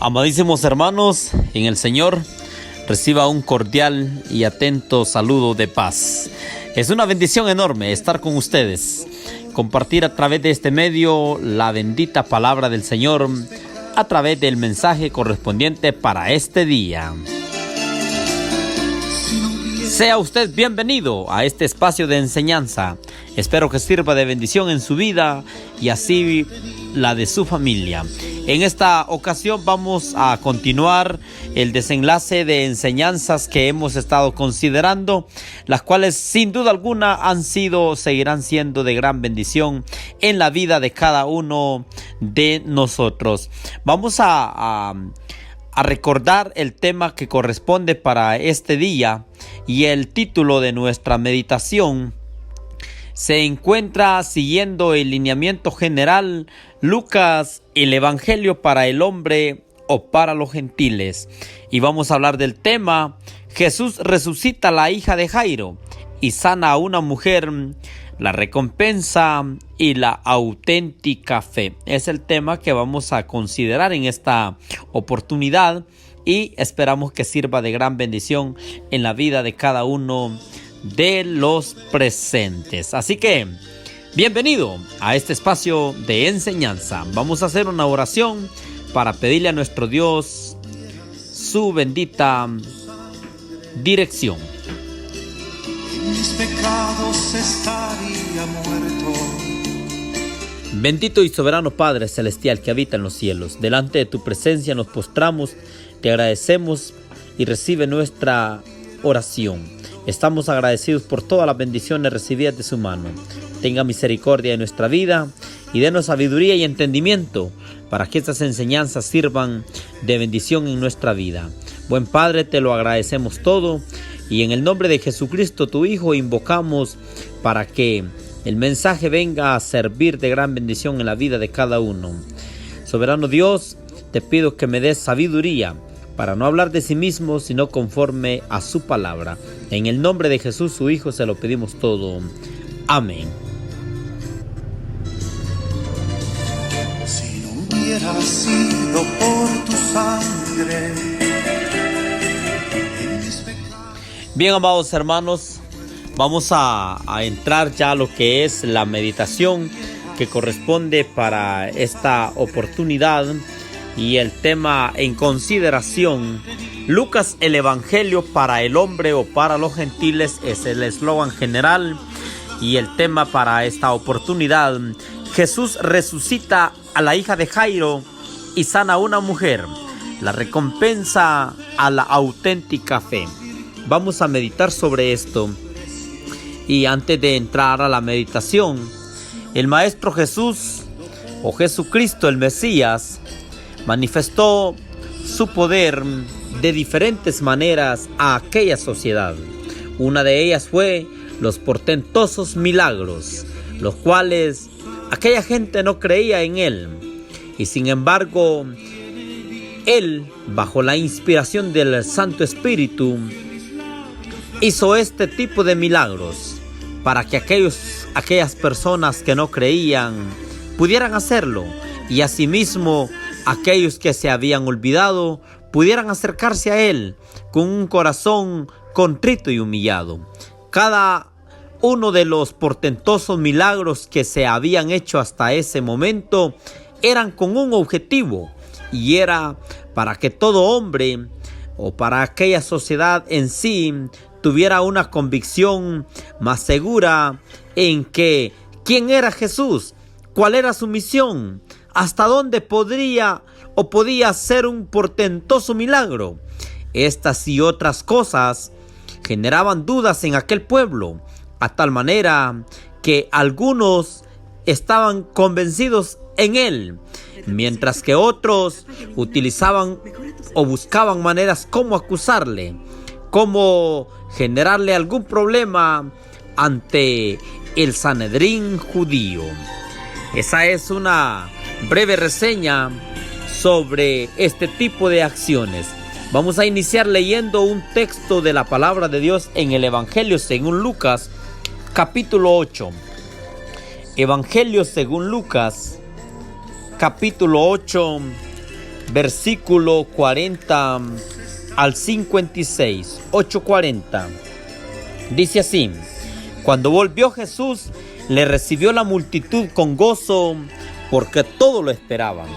Amadísimos hermanos, en el Señor, reciba un cordial y atento saludo de paz. Es una bendición enorme estar con ustedes, compartir a través de este medio la bendita palabra del Señor, a través del mensaje correspondiente para este día. Sea usted bienvenido a este espacio de enseñanza. Espero que sirva de bendición en su vida y así la de su familia. En esta ocasión vamos a continuar el desenlace de enseñanzas que hemos estado considerando, las cuales sin duda alguna seguirán siendo de gran bendición en la vida de cada uno de nosotros. Vamos a recordar el tema que corresponde para este día, y el título de nuestra meditación se encuentra siguiendo el lineamiento general: Lucas, el Evangelio para el hombre o para los gentiles. Y vamos a hablar del tema: Jesús resucita a la hija de Jairo y sana a una mujer, la recompensa y la auténtica fe. Es el tema que vamos a considerar en esta oportunidad y esperamos que sirva de gran bendición en la vida de cada uno de los presentes. Así que, bienvenido a este espacio de enseñanza. Vamos a hacer una oración para pedirle a nuestro Dios su bendita dirección. Mis pecados estaría muerto. Bendito y soberano Padre celestial que habita en los cielos, delante de tu presencia nos postramos, te agradecemos y recibe nuestra oración. Estamos agradecidos por todas las bendiciones recibidas de su mano. Tenga misericordia de nuestra vida y denos sabiduría y entendimiento para que estas enseñanzas sirvan de bendición en nuestra vida. Buen Padre, te lo agradecemos todo y en el nombre de Jesucristo, tu Hijo, invocamos para que el mensaje venga a servir de gran bendición en la vida de cada uno. Soberano Dios, te pido que me des sabiduría para no hablar de sí mismo, sino conforme a su palabra. En el nombre de Jesús, su Hijo, se lo pedimos todo. Amén. Si no hubiera sido por tu sangre. Bien, amados hermanos, vamos a entrar ya a lo que es la meditación que corresponde para esta oportunidad. Y el tema en consideración: Lucas, el Evangelio para el hombre o para los gentiles, es el eslogan general. Y el tema para esta oportunidad: Jesús resucita a la hija de Jairo y sana a una mujer, la recompensa a la auténtica fe. Vamos a meditar sobre esto. Y antes de entrar a la meditación, el Maestro Jesús o Jesucristo, el Mesías, manifestó su poder de diferentes maneras a aquella sociedad. Una de ellas fue los portentosos milagros, los cuales aquella gente no creía en él. Y sin embargo, él, bajo la inspiración del Santo Espíritu, hizo este tipo de milagros para que aquellas personas que no creían pudieran hacerlo, y asimismo aquellos que se habían olvidado pudieran acercarse a él con un corazón contrito y humillado. Cada uno de los portentosos milagros que se habían hecho hasta ese momento eran con un objetivo, y era para que todo hombre o para aquella sociedad en sí tuviera una convicción más segura en que quién era Jesús, cuál era su misión, hasta dónde podía ser un portentoso milagro. Estas y otras cosas generaban dudas en aquel pueblo, a tal manera que algunos estaban convencidos en él, mientras que otros utilizaban o buscaban maneras como acusarle, como generarle algún problema ante el Sanedrín judío. Esa es una breve reseña sobre este tipo de acciones. Vamos a iniciar leyendo un texto de la palabra de Dios en el Evangelio según Lucas, capítulo 8. Evangelio según Lucas, capítulo 8, versículo 40 al 56, 8:40. Dice así: cuando volvió Jesús, le recibió la multitud con gozo, porque todo lo esperaban.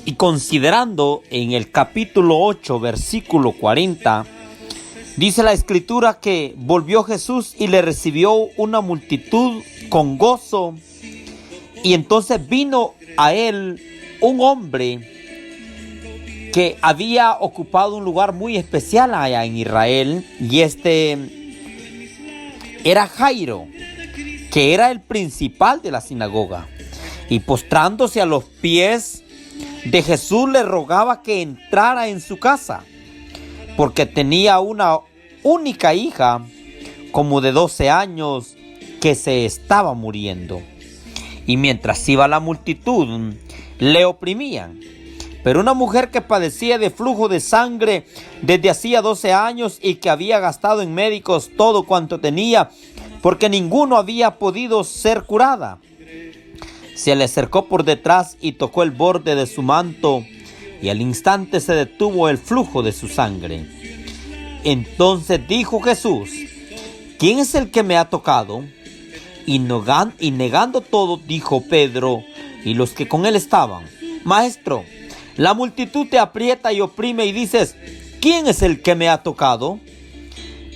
Y considerando en el capítulo 8, versículo 40, dice la escritura que volvió Jesús y le recibió una multitud con gozo. Y entonces vino a él un hombre que había ocupado un lugar muy especial allá en Israel, y era Jairo, que era el principal de la sinagoga, y postrándose a los pies de Jesús le rogaba que entrara en su casa, porque tenía una única hija, como de 12 años, que se estaba muriendo. Y mientras iba la multitud, le oprimían. Pero una mujer que padecía de flujo de sangre desde hacía 12 años y que había gastado en médicos todo cuanto tenía, porque ninguno había podido ser curada, se le acercó por detrás y tocó el borde de su manto, y al instante se detuvo el flujo de su sangre. Entonces dijo Jesús: ¿quién es el que me ha tocado? Y negando todo, dijo Pedro y los que con él estaban: Maestro, la multitud te aprieta y oprime y dices: ¿quién es el que me ha tocado?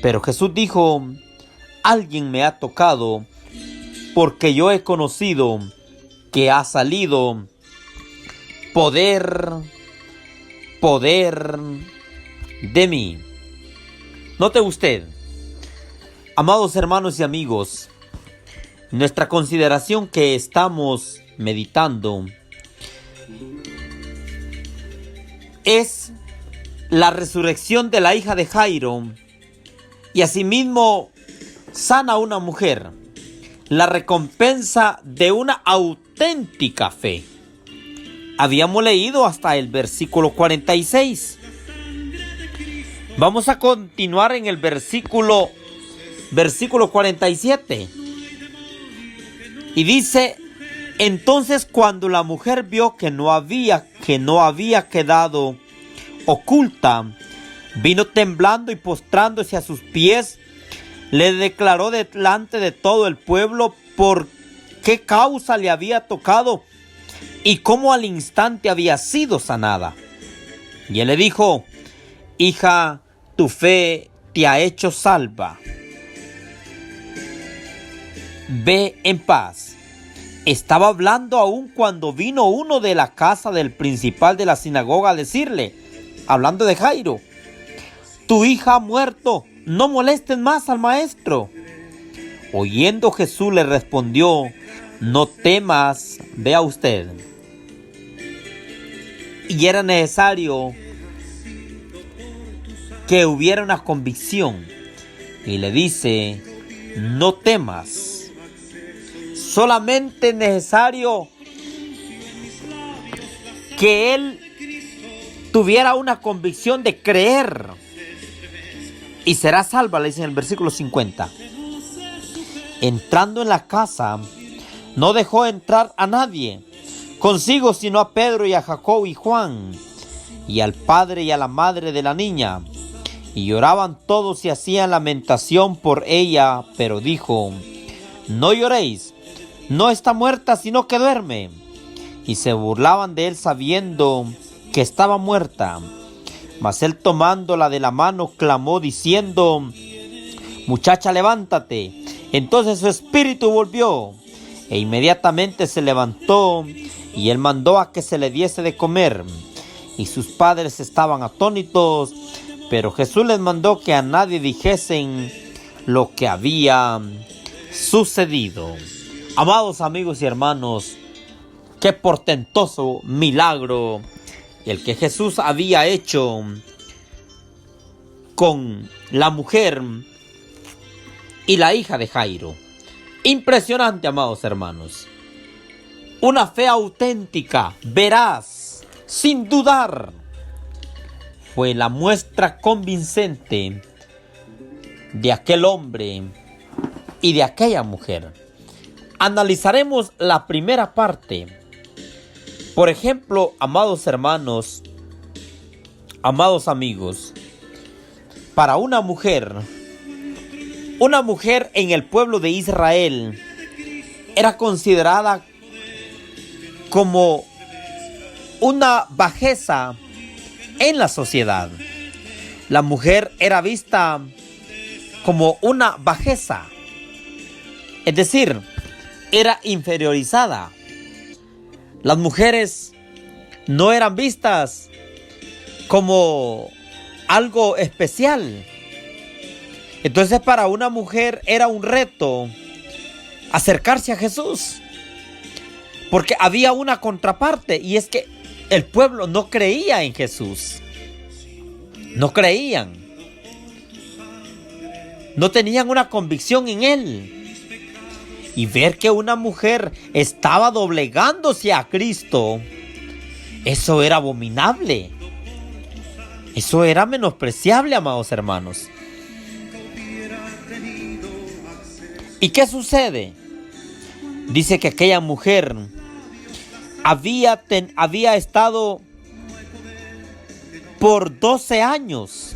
Pero Jesús dijo: alguien me ha tocado, porque yo he conocido que ha salido poder de mí. Note usted, amados hermanos y amigos, nuestra consideración que estamos meditando es la resurrección de la hija de Jairo, y asimismo sana a una mujer, la recompensa de una auténtica fe. Habíamos leído hasta el versículo 46. Vamos a continuar en el versículo 47. Y dice: entonces cuando la mujer vio que no había quedado oculta, vino temblando y postrándose a sus pies, le declaró delante de todo el pueblo por qué causa le había tocado y cómo al instante había sido sanada. Y él le dijo: hija, tu fe te ha hecho salva. Ve en paz. Estaba hablando aún cuando vino uno de la casa del principal de la sinagoga a decirle, hablando de Jairo: tu hija ha muerto, no molesten más al maestro. Oyendo Jesús le respondió: no temas. Vea usted. Y era necesario que hubiera una convicción. Y le dice: no temas. Solamente es necesario que él tuviera una convicción de creer y será salva, le dice en el versículo 50. Entrando en la casa, no dejó entrar a nadie consigo, sino a Pedro y a Jacobo y Juan, y al padre y a la madre de la niña. Y lloraban todos y hacían lamentación por ella, pero dijo: no lloréis, no está muerta, sino que duerme. Y se burlaban de él sabiendo que estaba muerta. Mas él, tomándola de la mano, clamó diciendo: muchacha, levántate. Entonces su espíritu volvió, e inmediatamente se levantó, y él mandó a que se le diese de comer. Y sus padres estaban atónitos, pero Jesús les mandó que a nadie dijesen lo que había sucedido. Amados amigos y hermanos, qué portentoso milagro el que Jesús había hecho con la mujer y la hija de Jairo. Impresionante, amados hermanos. Una fe auténtica, veraz, sin dudar, fue la muestra convincente de aquel hombre y de aquella mujer. Analizaremos la primera parte. Por ejemplo, amados hermanos, amados amigos, para una mujer en el pueblo de Israel era considerada como una bajeza en la sociedad. La mujer era vista como una bajeza, es decir, era inferiorizada. Las mujeres no eran vistas como algo especial. Entonces, para una mujer era un reto acercarse a Jesús, porque había una contraparte, y es que el pueblo no creía en Jesús. No creían. No tenían una convicción en Él. Y ver que una mujer estaba doblegándose a Cristo, eso era abominable. Eso era menospreciable, amados hermanos. ¿Y qué sucede? Dice que aquella mujer había estado por 12 años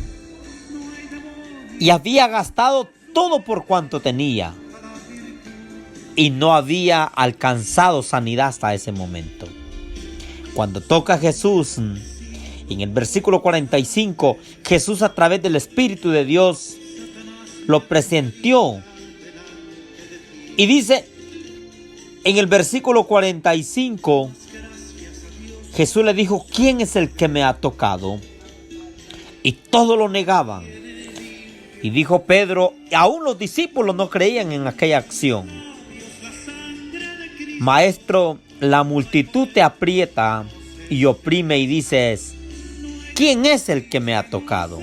y había gastado todo por cuanto tenía, y no había alcanzado sanidad hasta ese momento. Cuando toca a Jesús, en el versículo 45, Jesús, a través del Espíritu de Dios, lo presenció. Y dice en el versículo 45, Jesús le dijo: ¿quién es el que me ha tocado? Y todos lo negaban. Y dijo Pedro, aún los discípulos no creían en aquella acción: Maestro, la multitud te aprieta y oprime y dices: ¿quién es el que me ha tocado?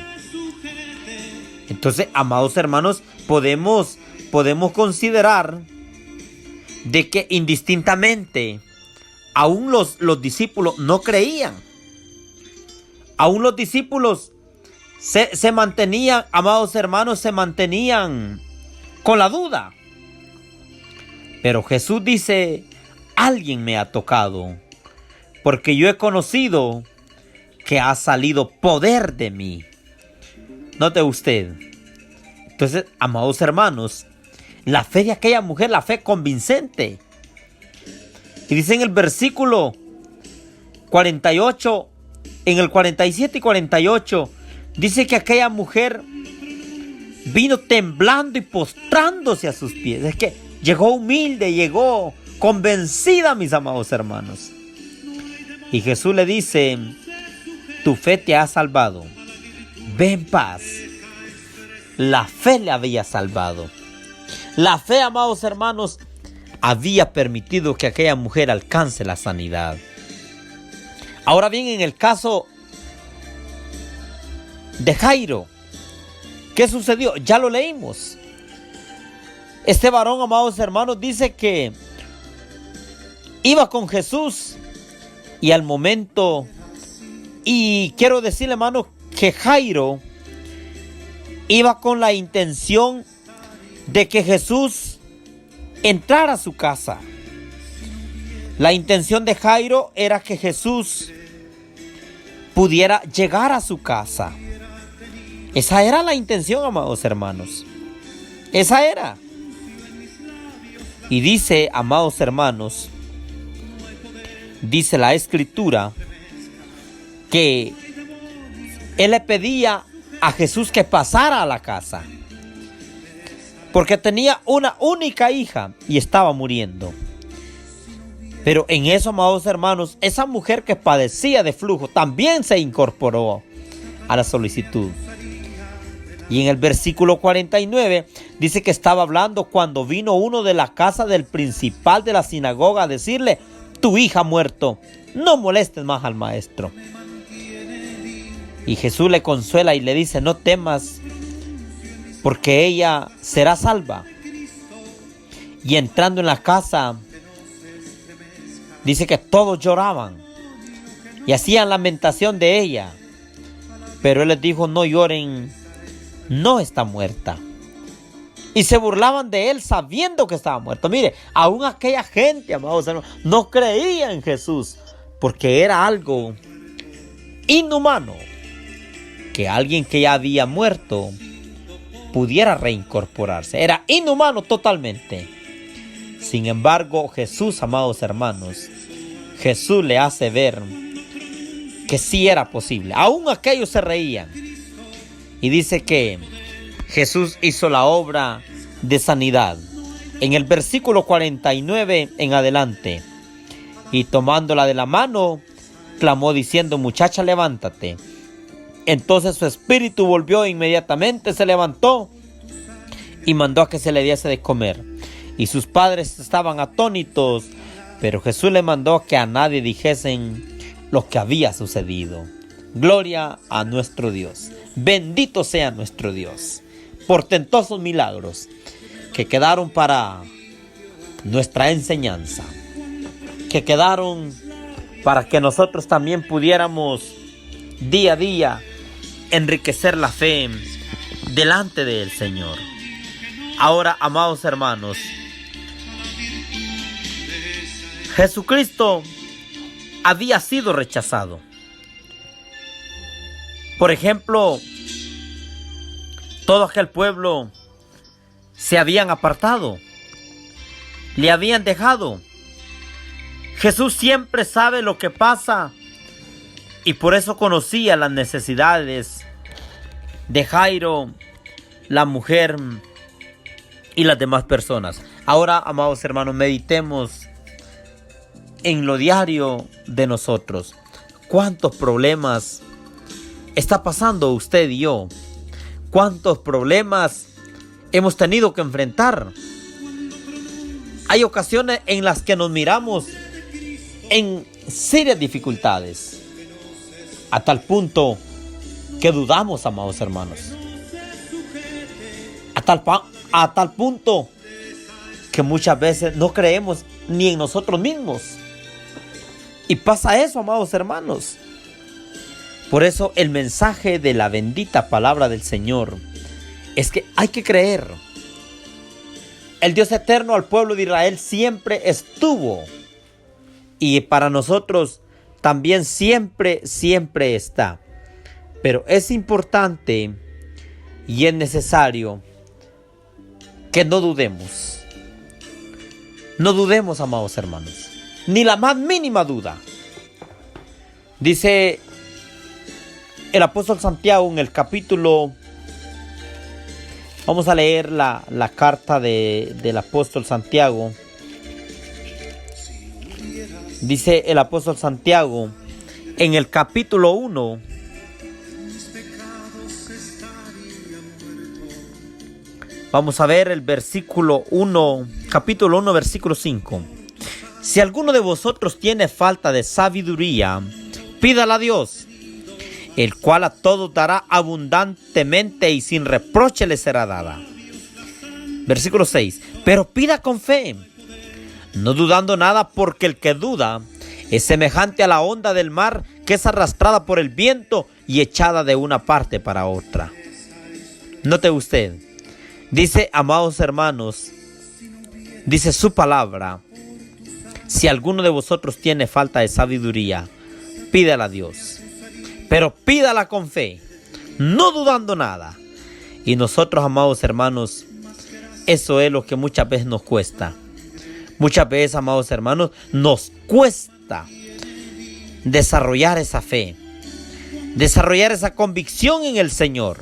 Entonces, amados hermanos, podemos considerar de que indistintamente aún los discípulos no creían. Aún los discípulos se mantenían, amados hermanos, se mantenían con la duda. Pero Jesús dice: alguien me ha tocado, porque yo he conocido que ha salido poder de mí. Note usted. Entonces, amados hermanos, la fe de aquella mujer, la fe convincente. Y dice en el versículo 48, en el 47 y 48, dice que aquella mujer vino temblando y postrándose a sus pies. Es que llegó humilde, llegó convencida, mis amados hermanos. Y Jesús le dice: tu fe te ha salvado, ve en paz. La fe le había salvado. La fe, amados hermanos, había permitido que aquella mujer alcance la sanidad. Ahora bien, en el caso de Jairo, ¿qué sucedió? Ya lo leímos. Este varón, amados hermanos, dice que iba con Jesús y al momento, y quiero decirle, hermanos, que Jairo iba con la intención de que Jesús entrara a su casa. La intención de Jairo era que Jesús pudiera llegar a su casa. Esa era la intención, amados hermanos. Esa era. Y dice, amados hermanos, dice la Escritura que él le pedía a Jesús que pasara a la casa, porque tenía una única hija y estaba muriendo. Pero en eso, amados hermanos, esa mujer que padecía de flujo también se incorporó a la solicitud. Y en el versículo 49 dice que estaba hablando cuando vino uno de la casa del principal de la sinagoga a decirle: tu hija ha muerto, no molestes más al maestro. Y Jesús le consuela y le dice: no temas, porque ella será salva. Y entrando en la casa, dice que todos lloraban y hacían lamentación de ella. Pero él les dijo: no lloren, no está muerta. Y se burlaban de él sabiendo que estaba muerto. Mire, aún aquella gente, amados hermanos, no creía en Jesús, porque era algo inhumano que alguien que ya había muerto pudiera reincorporarse. Era inhumano totalmente. Sin embargo, Jesús, amados hermanos, Jesús le hace ver que sí era posible. Aún aquellos se reían. Y dice que Jesús hizo la obra de sanidad. En el versículo 49 en adelante. Y tomándola de la mano, clamó diciendo: muchacha, levántate. Entonces su espíritu volvió, inmediatamente se levantó y mandó a que se le diese de comer. Y sus padres estaban atónitos, pero Jesús le mandó que a nadie dijesen lo que había sucedido. Gloria a nuestro Dios. Bendito sea nuestro Dios. Portentosos milagros que quedaron para nuestra enseñanza, que quedaron para que nosotros también pudiéramos día a día enriquecer la fe delante del Señor. Ahora, amados hermanos, Jesucristo había sido rechazado. Por ejemplo, todo aquel pueblo se habían apartado, le habían dejado. Jesús siempre sabe lo que pasa y por eso conocía las necesidades de Jairo, la mujer y las demás personas. Ahora, amados hermanos, meditemos en lo diario de nosotros. ¿Cuántos problemas está pasando usted y yo? ¿Cuántos problemas hemos tenido que enfrentar? Hay ocasiones en las que nos miramos en serias dificultades, a tal punto que dudamos, amados hermanos. A tal punto que muchas veces no creemos ni en nosotros mismos. Y pasa eso, amados hermanos. Por eso el mensaje de la bendita palabra del Señor es que hay que creer. El Dios eterno al pueblo de Israel siempre estuvo. Y para nosotros también siempre está. Pero es importante y es necesario que no dudemos. No dudemos, amados hermanos. Ni la más mínima duda. Dice el apóstol Santiago en el capítulo... Vamos a leer la carta del apóstol Santiago. Dice el apóstol Santiago en el capítulo 1. Vamos a ver el versículo 1, capítulo 1, versículo 5. Si alguno de vosotros tiene falta de sabiduría, pídala a Dios, el cual a todos dará abundantemente y sin reproche le será dada. Versículo 6. Pero pida con fe, no dudando nada, porque el que duda es semejante a la onda del mar, que es arrastrada por el viento y echada de una parte para otra. Note usted, dice, amados hermanos, dice su palabra: si alguno de vosotros tiene falta de sabiduría, pídala a Dios, pero pídala con fe, no dudando nada. Y nosotros, amados hermanos, eso es lo que muchas veces nos cuesta. Muchas veces, amados hermanos, nos cuesta desarrollar esa fe, desarrollar esa convicción en el Señor,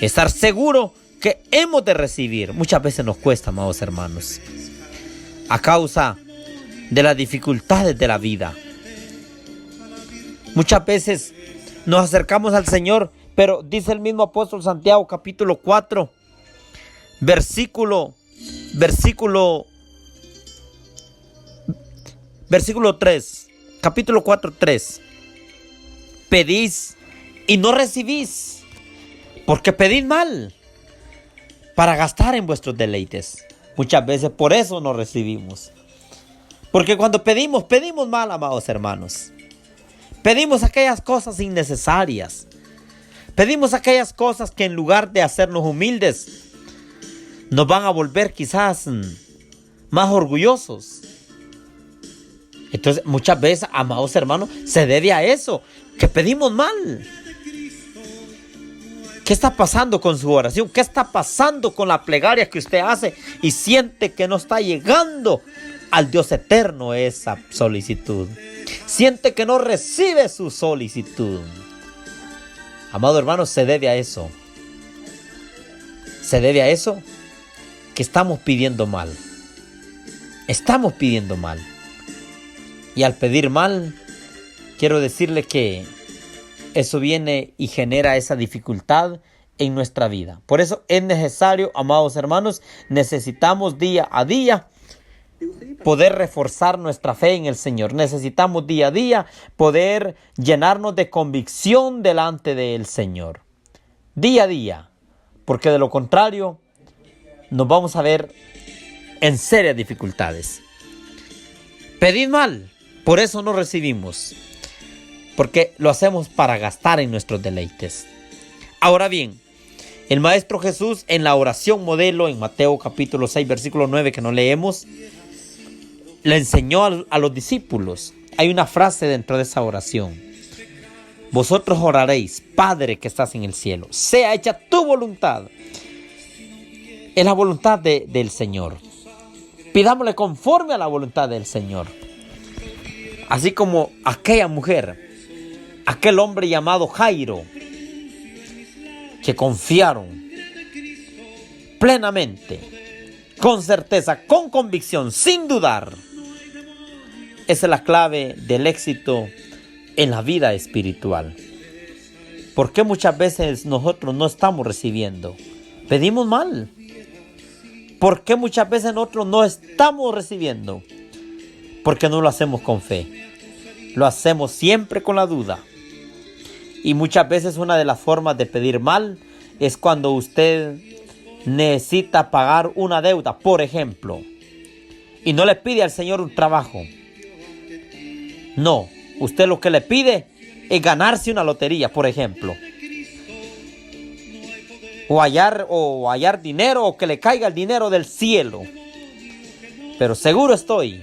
estar seguro que hemos de recibir. Muchas veces nos cuesta, amados hermanos, a causa de las dificultades de la vida. Muchas veces nos acercamos al Señor, pero dice el mismo apóstol Santiago, capítulo 4, versículo 3, capítulo 4, 3. Pedís y no recibís, porque pedís mal, para gastar en vuestros deleites. Muchas veces por eso no recibimos. Porque cuando pedimos mal, amados hermanos. Pedimos aquellas cosas innecesarias. Pedimos aquellas cosas que en lugar de hacernos humildes, nos van a volver quizás más orgullosos. Entonces, muchas veces, amados hermanos, se debe a eso, que pedimos mal. ¿Qué está pasando con su oración? ¿Qué está pasando con la plegaria que usted hace y siente que no está llegando al Dios eterno esa solicitud? Siente que no recibe su solicitud. Amado hermano, se debe a eso. Se debe a eso que estamos pidiendo mal. Estamos pidiendo mal. Y al pedir mal, quiero decirle que eso viene y genera esa dificultad en nuestra vida. Por eso es necesario, amados hermanos, necesitamos día a día poder reforzar nuestra fe en el Señor. Necesitamos día a día poder llenarnos de convicción delante del Señor. Día a día. Porque de lo contrario, nos vamos a ver en serias dificultades. Pedid mal, por eso no recibimos. Porque lo hacemos para gastar en nuestros deleites. Ahora bien, el Maestro Jesús en la oración modelo en Mateo capítulo 6 versículo 9 que no leemos, le enseñó a los discípulos. Hay una frase dentro de esa oración. Vosotros oraréis, Padre que estás en el cielo, sea hecha tu voluntad. Es la voluntad del Señor. Pidámosle conforme a la voluntad del Señor. Así como aquella mujer, aquel hombre llamado Jairo, que confiaron plenamente, con certeza, con convicción, sin dudar. Esa es la clave del éxito en la vida espiritual. ¿Por qué muchas veces nosotros no estamos recibiendo? Pedimos mal. ¿Por qué muchas veces nosotros no estamos recibiendo? Porque no lo hacemos con fe. Lo hacemos siempre con la duda. Y muchas veces una de las formas de pedir mal es cuando usted necesita pagar una deuda, por ejemplo, y no le pide al Señor un trabajo. No, usted lo que le pide es ganarse una lotería, por ejemplo. O hallar dinero, o que le caiga el dinero del cielo. Pero seguro estoy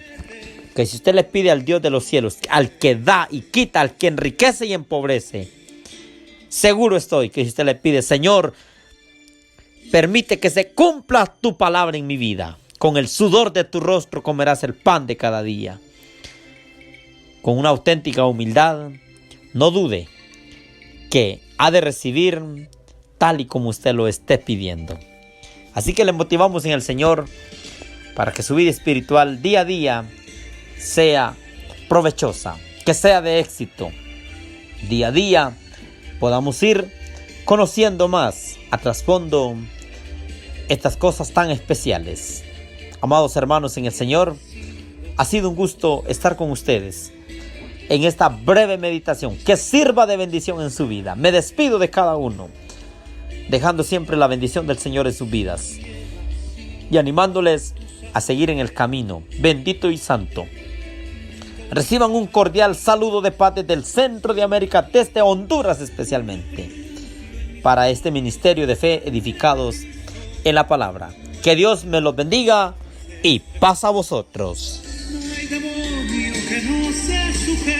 que si usted le pide al Dios de los cielos, al que da y quita, al que enriquece y empobrece, seguro estoy que si usted le pide, Señor, permite que se cumpla tu palabra en mi vida. Con el sudor de tu rostro comerás el pan de cada día. Con una auténtica humildad, no dude que ha de recibir tal y como usted lo esté pidiendo. Así que le motivamos en el Señor para que su vida espiritual día a día sea provechosa, que sea de éxito. Día a día podamos ir conociendo más a trasfondo estas cosas tan especiales. Amados hermanos en el Señor, ha sido un gusto estar con ustedes en esta breve meditación que sirva de bendición en su vida. Me despido de cada uno, dejando siempre la bendición del Señor en sus vidas y animándoles a seguir en el camino bendito y santo. Reciban un cordial saludo de paz desde el centro de América, desde Honduras especialmente, para este ministerio de fe edificados en la palabra. Que Dios me los bendiga y paz a vosotros. No hay demonio que no se sujete.